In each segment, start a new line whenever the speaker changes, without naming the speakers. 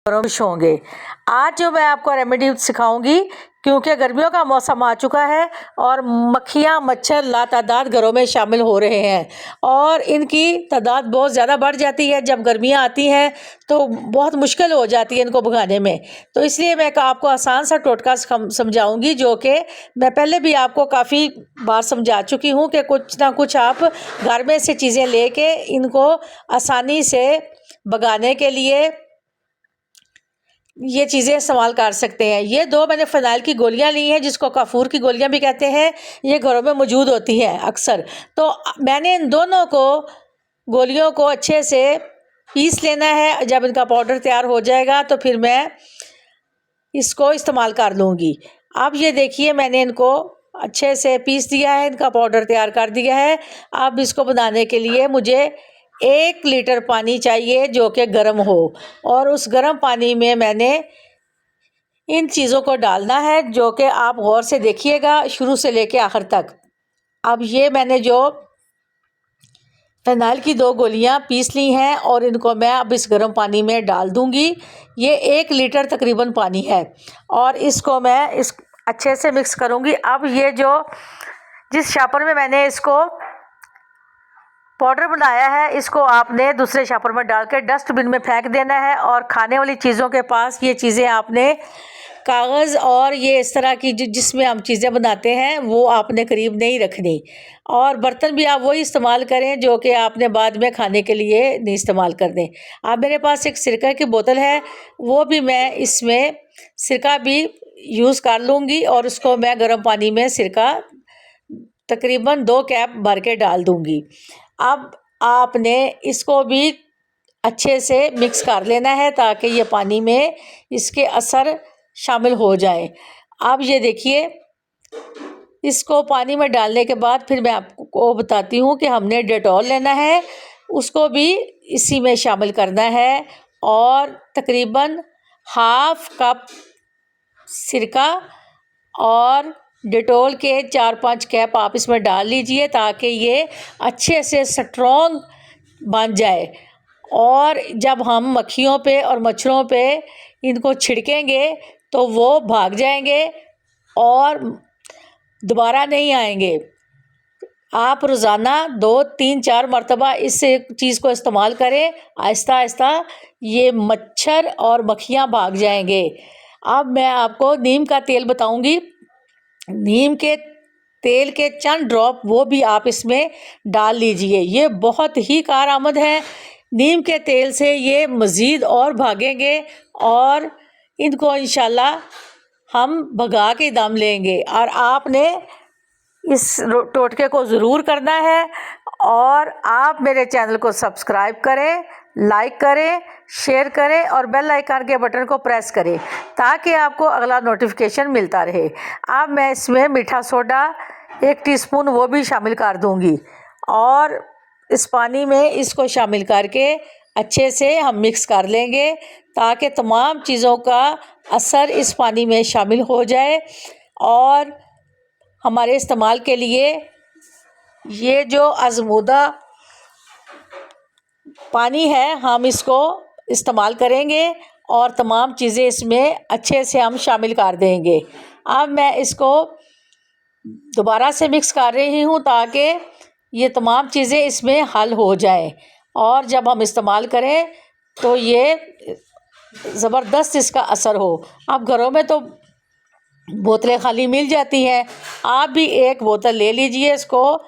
खुश होंगे। आज जो मैं आपको रेमेडी सिखाऊंगी, क्योंकि गर्मियों का मौसम आ चुका है और मक्खियाँ मच्छर लातादाद घरों में शामिल हो रहे हैं और इनकी तादाद बहुत ज़्यादा बढ़ जाती है। जब गर्मियाँ आती हैं तो बहुत मुश्किल हो जाती है इनको भगाने में। तो इसलिए मैं आपको आसान सा टोटका समझाऊंगी, जो कि मैं पहले भी आपको काफ़ी बार समझा चुकी हूँ कि कुछ ना कुछ आप घर में से चीज़ें लेके इनको आसानी से भगाने के लिए ये चीज़ें इस्तेमाल कर सकते हैं। ये 2 मैंने फ़िनाइल की गोलियां ली हैं, जिसको काफूर की गोलियां भी कहते हैं। ये घरों में मौजूद होती हैं अक्सर। तो मैंने इन दोनों को गोलियों को अच्छे से पीस लेना है। जब इनका पाउडर तैयार हो जाएगा तो फिर मैं इसको इस्तेमाल कर लूँगी। अब ये देखिए, मैंने इनको अच्छे से पीस दिया है, इनका पाउडर तैयार कर दिया है। अब इसको बनाने के लिए मुझे 1 लीटर पानी चाहिए, जो कि गर्म हो, और उस गर्म पानी में मैंने इन चीज़ों को डालना है, जो कि आप गौर से देखिएगा शुरू से लेके आखिर तक। अब ये मैंने जो फ़िनाइल की 2 गोलियां पीस ली हैं और इनको मैं अब इस गर्म पानी में डाल दूंगी। ये 1 लीटर तकरीबन पानी है और इसको मैं अच्छे से मिक्स करूंगी। अब ये जो जिस शापर में मैंने इसको पाउडर बनाया है, इसको आपने दूसरे शापर में डाल के डस्टबिन में फेंक देना है। और खाने वाली चीज़ों के पास ये चीज़ें आपने कागज़ और ये इस तरह की जिसमें हम चीज़ें बनाते हैं वो आपने करीब नहीं रखनी। और बर्तन भी आप वही इस्तेमाल करें जो कि आपने बाद में खाने के लिए नहीं इस्तेमाल करने। अब मेरे पास एक सिरका की बोतल है, वो भी मैं इसमें सिरका भी यूज़ कर लूँगी और उसको मैं गर्म पानी में सिरका तकरीबन 2 कैप भर के डाल दूँगी। अब आपने इसको भी अच्छे से मिक्स कर लेना है ताकि ये पानी में इसके असर शामिल हो जाए। अब ये देखिए, इसको पानी में डालने के बाद फिर मैं आपको बताती हूँ कि हमने डेटॉल लेना है, उसको भी इसी में शामिल करना है और तकरीबन हाफ कप सिरका और डेटॉल के 4-5 कैप आप इसमें डाल लीजिए ताकि ये अच्छे से स्ट्रॉन्ग बन जाए। और जब हम मक्खियों पे और मच्छरों पे इनको छिड़केंगे तो वो भाग जाएंगे और दोबारा नहीं आएंगे। आप रोज़ाना 2-3-4 मरतबा इस चीज़ को इस्तेमाल करें, आहिस्ता आहिस्ता ये मच्छर और मक्खियाँ भाग जाएंगे। अब मैं आपको नीम का तेल बताऊंगी। नीम के तेल के चंद ड्रॉप वो भी आप इसमें डाल लीजिए, ये बहुत ही कारआमद है। नीम के तेल से ये मज़ीद और भागेंगे और इनको इंशाल्लाह हम भगा के दम लेंगे। और आपने इस टोटके को ज़रूर करना है और आप मेरे चैनल को सब्सक्राइब करें, लाइक करें, शेयर करें और बेल आइकन के बटन को प्रेस करें ताकि आपको अगला नोटिफिकेशन मिलता रहे। अब मैं इसमें मीठा सोडा 1 टीस्पून वो भी शामिल कर दूंगी और इस पानी में इसको शामिल करके अच्छे से हम मिक्स कर लेंगे ताकि तमाम चीज़ों का असर इस पानी में शामिल हो जाए। और हमारे इस्तेमाल के लिए ये जो आज़मूदा पानी है हम इसको इस्तेमाल करेंगे और तमाम चीज़ें इसमें अच्छे से हम शामिल कर देंगे। अब मैं इसको दोबारा से मिक्स कर रही हूँ ताकि ये तमाम चीज़ें इसमें हल हो जाएं और जब हम इस्तेमाल करें तो ये ज़बरदस्त इसका असर हो। अब घरों में तो बोतलें खाली मिल जाती हैं, आप भी 1 बोतल ले लीजिए, इसको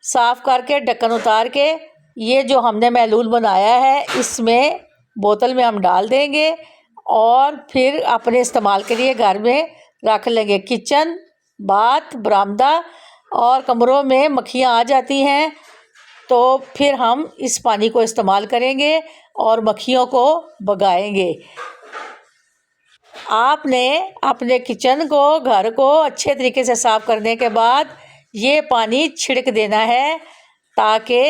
साफ़ करके ढक्कन उतार के ये जो हमने महलूल बनाया है इसमें बोतल में हम डाल देंगे और फिर अपने इस्तेमाल के लिए घर में रख लेंगे। किचन, बाथ, बरामदा और कमरों में मक्खियाँ आ जाती हैं तो फिर हम इस पानी को इस्तेमाल करेंगे और मक्खियों को भगाएंगे। आपने अपने किचन को, घर को अच्छे तरीके से साफ़ करने के बाद ये पानी छिड़क देना है ताकि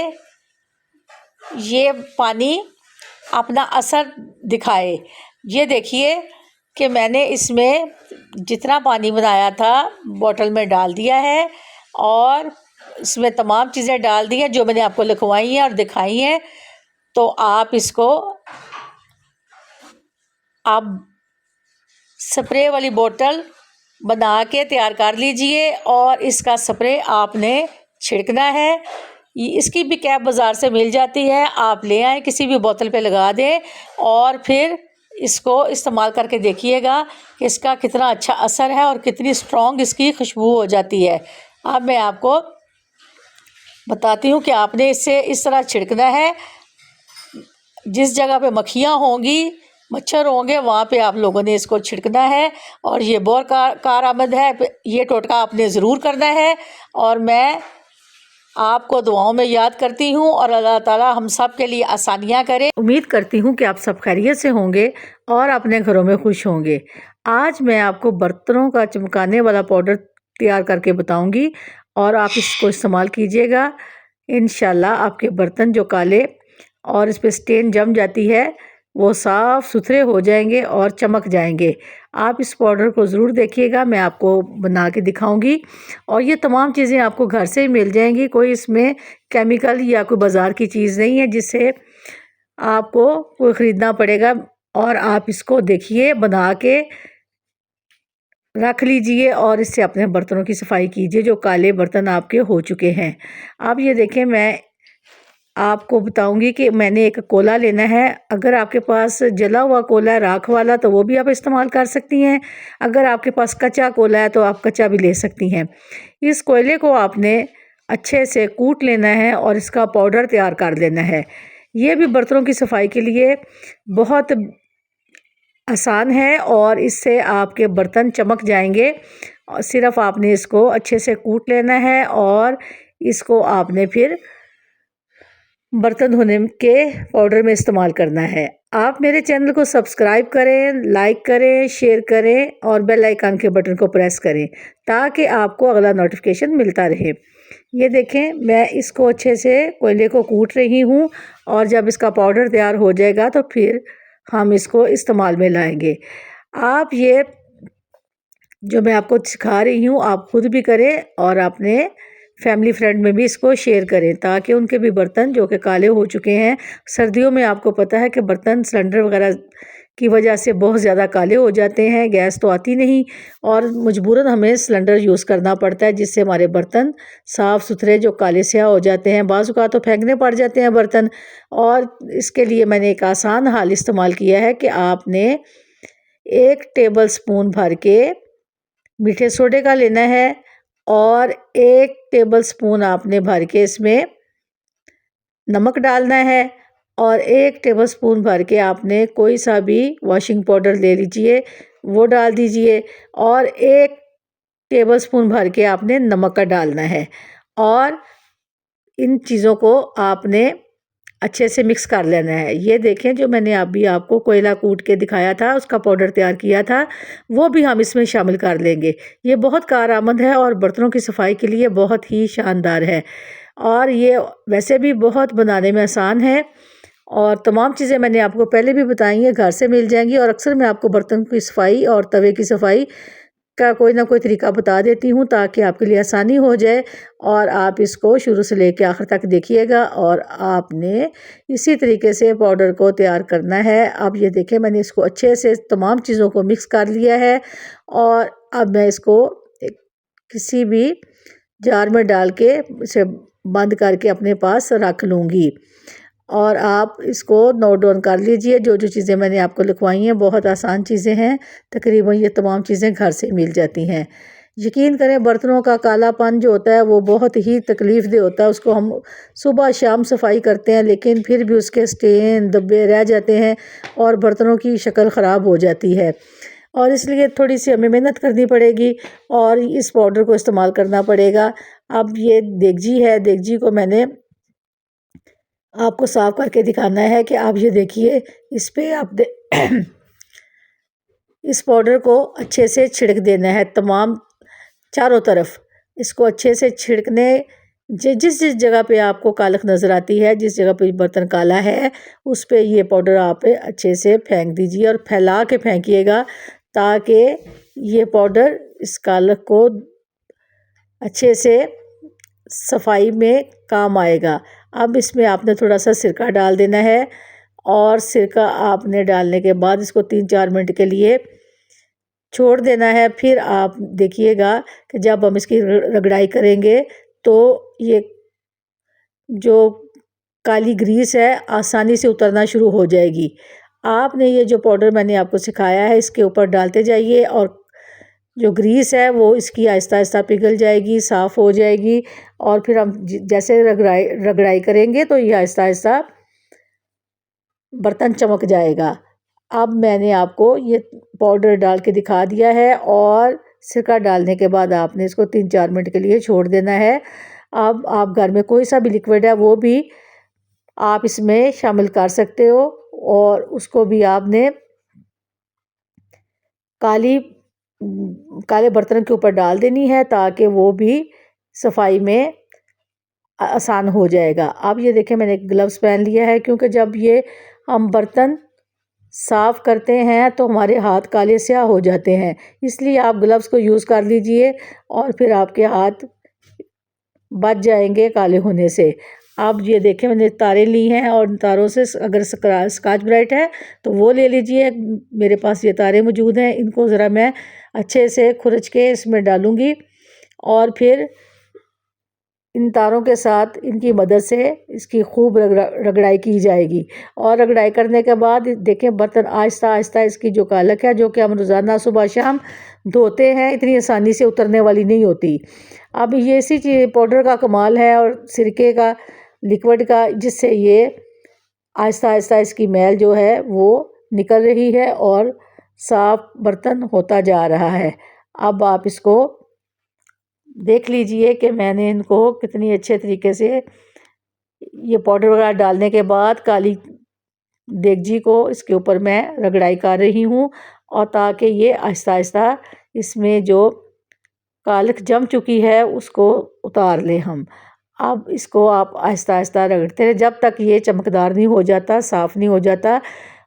ये पानी अपना असर दिखाए। ये देखिए कि मैंने इसमें जितना पानी बनाया था बोतल में डाल दिया है और इसमें तमाम चीज़ें डाल दी हैं जो मैंने आपको लिखवाई हैं और दिखाई हैं। तो आप इसको आप स्प्रे वाली बोतल बना के तैयार कर लीजिए और इसका स्प्रे आपने छिड़कना है। इसकी भी कैप बाज़ार से मिल जाती है, आप ले आएँ, किसी भी बोतल पे लगा दें और फिर इसको इस्तेमाल करके देखिएगा कि इसका कितना अच्छा असर है और कितनी स्ट्रॉन्ग इसकी खुशबू हो जाती है। अब मैं आपको बताती हूँ कि आपने इसे इस तरह छिड़कना है। जिस जगह पे मक्खियाँ होंगी, मच्छर होंगे, वहाँ पे आप लोगों ने इसको छिड़कना है और ये बहुत कारआमद है। ये टोटका आपने ज़रूर करना है और मैं आपको दुआओं में याद करती हूँ और अल्लाह ताला हम सब के लिए आसानियाँ करे। उम्मीद करती हूँ कि आप सब खैरियत से होंगे और अपने घरों में खुश होंगे। आज मैं आपको बर्तनों का चमकाने वाला पाउडर तैयार करके बताऊँगी और आप इसको इस्तेमाल कीजिएगा। इंशाल्लाह आपके बर्तन जो काले और इस पर स्टेन जम जाती है वो साफ़ सुथरे हो जाएंगे और चमक जाएंगे। आप इस पाउडर को ज़रूर देखिएगा, मैं आपको बना के दिखाऊंगी और ये तमाम चीज़ें आपको घर से ही मिल जाएंगी। कोई इसमें केमिकल या कोई बाज़ार की चीज़ नहीं है जिससे आपको कोई ख़रीदना पड़ेगा। और आप इसको देखिए, बना के रख लीजिए और इससे अपने बर्तनों की सफाई कीजिए जो काले बर्तन आपके हो चुके हैं। आप ये देखें, मैं आपको बताऊंगी कि मैंने एक कोला लेना है। अगर आपके पास जला हुआ कोला है, राख वाला, तो वो भी आप इस्तेमाल कर सकती हैं। अगर आपके पास कच्चा कोला है तो आप कच्चा भी ले सकती हैं। इस कोयले को आपने अच्छे से कूट लेना है और इसका पाउडर तैयार कर लेना है। ये भी बर्तनों की सफाई के लिए बहुत आसान है और इससे आपके बर्तन चमक जाएंगे। और सिर्फ आपने इसको अच्छे से कूट लेना है और इसको आपने फिर बर्तन धोने के पाउडर में इस्तेमाल करना है। आप मेरे चैनल को सब्सक्राइब करें, लाइक करें, शेयर करें और बेल आइकन के बटन को प्रेस करें ताकि आपको अगला नोटिफिकेशन मिलता रहे। ये देखें, मैं इसको अच्छे से कोयले को कूट रही हूँ और जब इसका पाउडर तैयार हो जाएगा तो फिर हम इसको इस्तेमाल में लाएंगे। आप ये जो मैं आपको सिखा रही हूँ आप खुद भी करें और अपने फैमिली फ्रेंड में भी इसको शेयर करें ताकि उनके भी बर्तन जो कि काले हो चुके हैं। सर्दियों में आपको पता है कि बर्तन सिलेंडर वगैरह की वजह से बहुत ज़्यादा काले हो जाते हैं, गैस तो आती नहीं और मजबूरन हमें सिलेंडर यूज़ करना पड़ता है जिससे हमारे बर्तन साफ़ सुथरे जो काले स्याह हो जाते हैं। बाज़ औक़ात तो फेंकने पड़ जाते हैं बर्तन। और इसके लिए मैंने एक आसान हल इस्तेमाल किया है कि आपने 1 टेबल स्पून भर के मीठे सोडे का लेना है और 1 टेबल स्पून आपने भर के इसमें नमक डालना है और 1 टेबल स्पून भर के आपने कोई सा भी वॉशिंग पाउडर ले लीजिए, वो डाल दीजिए और 1 टेबल स्पून भर के आपने नमक का डालना है और इन चीज़ों को आपने अच्छे से मिक्स कर लेना है। ये देखें, जो मैंने अभी आपको कोयला कूट के दिखाया था, उसका पाउडर तैयार किया था, वो भी हम इसमें शामिल कर लेंगे। ये बहुत कारआमद है और बर्तनों की सफाई के लिए बहुत ही शानदार है और ये वैसे भी बहुत बनाने में आसान है और तमाम चीज़ें मैंने आपको पहले भी बताई हैं, घर से मिल जाएंगी। और अक्सर मैं आपको बर्तन की सफाई और तवे की सफाई का कोई ना कोई तरीका बता देती हूँ ताकि आपके लिए आसानी हो जाए और आप इसको शुरू से लेकर आखिर तक देखिएगा। और आपने इसी तरीके से पाउडर को तैयार करना है। अब ये देखें, मैंने इसको अच्छे से तमाम चीज़ों को मिक्स कर लिया है और अब मैं इसको किसी भी जार में डाल के इसे बंद करके अपने पास रख लूँगी। और आप इसको नोट डाउन कर लीजिए। जो जो चीज़ें मैंने आपको लिखवाई हैं बहुत आसान चीज़ें हैं, तकरीबन ये तमाम चीज़ें घर से मिल जाती हैं। यकीन करें, बर्तनों का कालापन जो होता है वो बहुत ही तकलीफ़देह होता है। उसको हम सुबह शाम सफाई करते हैं लेकिन फिर भी उसके स्टेन धब्बे रह जाते हैं और बर्तनों की शक्ल ख़राब हो जाती है और इसलिए थोड़ी सी हमें मेहनत करनी पड़ेगी और इस पाउडर को इस्तेमाल करना पड़ेगा। अब ये देगची है, देगची को मैंने आपको साफ करके दिखाना है कि आप ये देखिए, इस पे आप इस पाउडर को अच्छे से छिड़क देना है तमाम चारों तरफ। इसको अच्छे से छिड़कने जिस जिस जगह पे आपको कालख नज़र आती है, जिस जगह पे बर्तन काला है, उस पे ये पाउडर आप अच्छे से फेंक दीजिए और फैला के फेंकिएगा ताकि ये पाउडर इस कालख को अच्छे से सफाई में काम आएगा। अब इसमें आपने थोड़ा सा सिरका डाल देना है और सिरका आपने डालने के बाद इसको 3-4 मिनट के लिए छोड़ देना है। फिर आप देखिएगा कि जब हम इसकी रगड़ाई करेंगे तो ये जो काली ग्रीस है आसानी से उतरना शुरू हो जाएगी। आपने ये जो पाउडर मैंने आपको सिखाया है इसके ऊपर डालते जाइए और जो ग्रीस है वो इसकी आहिस्ता आहिस्ता पिघल जाएगी, साफ़ हो जाएगी। और फिर हम जैसे रगड़ाई करेंगे तो ये आहिस्ता आहिस्ता बर्तन चमक जाएगा। अब मैंने आपको ये पाउडर डाल के दिखा दिया है और सिरका डालने के बाद आपने इसको 3-4 मिनट के लिए छोड़ देना है। अब आप घर में कोई सा भी लिक्विड है वो भी आप इसमें शामिल कर सकते हो और उसको भी आपने काले बर्तन के ऊपर डाल देनी है ताकि वो भी सफाई में आसान हो जाएगा। अब ये देखें मैंने ग्लव्स पहन लिया है क्योंकि जब ये हम बर्तन साफ़ करते हैं तो हमारे हाथ काले स्याह हो जाते हैं, इसलिए आप ग्लव्स को यूज़ कर लीजिए और फिर आपके हाथ बच जाएंगे काले होने से। अब ये देखें मैंने तारें ली हैं और तारों से अगर स्कॉच ब्राइट है तो वो ले लीजिए। मेरे पास ये तारें मौजूद हैं, इनको ज़रा मैं अच्छे से खुरच के इसमें डालूँगी और फिर इन तारों के साथ इनकी मदद से इसकी खूब रगड़ाई की जाएगी। और रगड़ाई करने के बाद देखें बर्तन आहिस्ता आहिस्ता इसकी जो कालक है जो कि हम रोज़ाना सुबह शाम धोते हैं इतनी आसानी से उतरने वाली नहीं होती। अब ये इसी चीज़ पाउडर का कमाल है और सिरके का लिक्विड का, जिससे ये आहिस्ता आहिस्ता इसकी मैल जो है वो निकल रही है और साफ़ बर्तन होता जा रहा है। अब आप इसको देख लीजिए कि मैंने इनको कितनी अच्छे तरीके से ये पाउडर वगैरह डालने के बाद काली देगची को इसके ऊपर मैं रगड़ाई कर रही हूँ और ताकि ये आहिस्ता आहिस्ता इसमें जो कालख जम चुकी है उसको उतार लें हम। अब इसको आप आहिस्ता आहिस्ता रगड़ते रहें जब तक ये चमकदार नहीं हो जाता, साफ़ नहीं हो जाता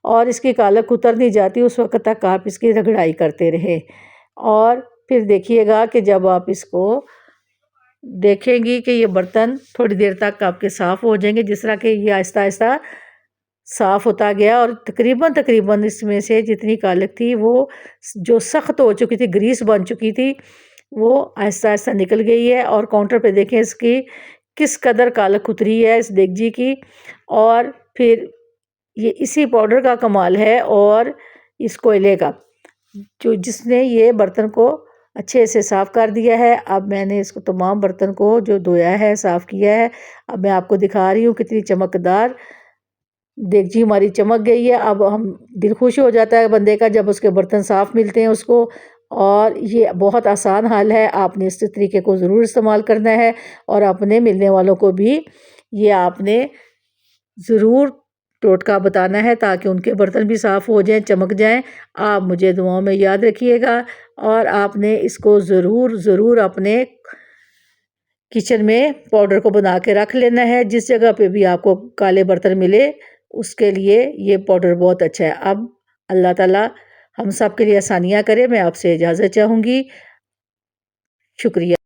और इसकी कालख उतर नहीं जाती, उस वक्त तक आप इसकी रगड़ाई करते रहें। और फिर देखिएगा कि जब आप इसको देखेंगी कि ये बर्तन थोड़ी देर तक आपके साफ़ हो जाएंगे, जिस तरह कि ये आहिस्ता आहिस्ता साफ़ होता गया और तकरीबन इसमें से जितनी कालख थी वो जो सख्त हो चुकी थी, ग्रीस बन चुकी थी, वो आहिस्ता आहिस्ता निकल गई है। और काउंटर पे देखें इसकी किस कदर कालख उतरी है इस देगची की। और फिर ये इसी पाउडर का कमाल है और इस कोयले का जो जिसने ये बर्तन को अच्छे से साफ़ कर दिया है। अब मैंने इसको तमाम बर्तन को जो धोया है, साफ़ किया है, अब मैं आपको दिखा रही हूँ कितनी चमकदार देगची हमारी चमक गई है। अब हम दिल खुश हो जाता है बंदे का जब उसके बर्तन साफ़ मिलते हैं उसको। और ये बहुत आसान हल है, आपने इस तरीके को ज़रूर इस्तेमाल करना है और अपने मिलने वालों को भी ये आपने ज़रूर टोटका बताना है ताकि उनके बर्तन भी साफ़ हो जाएं, चमक जाएं। आप मुझे दुआओं में याद रखिएगा और आपने इसको ज़रूर अपने किचन में पाउडर को बना के रख लेना है। जिस जगह पे भी आपको काले बर्तन मिले उसके लिए ये पाउडर बहुत अच्छा है। अब अल्लाह ताला हम सब के लिए आसानियाँ करे। मैं आपसे इजाज़त चाहूँगी। शुक्रिया।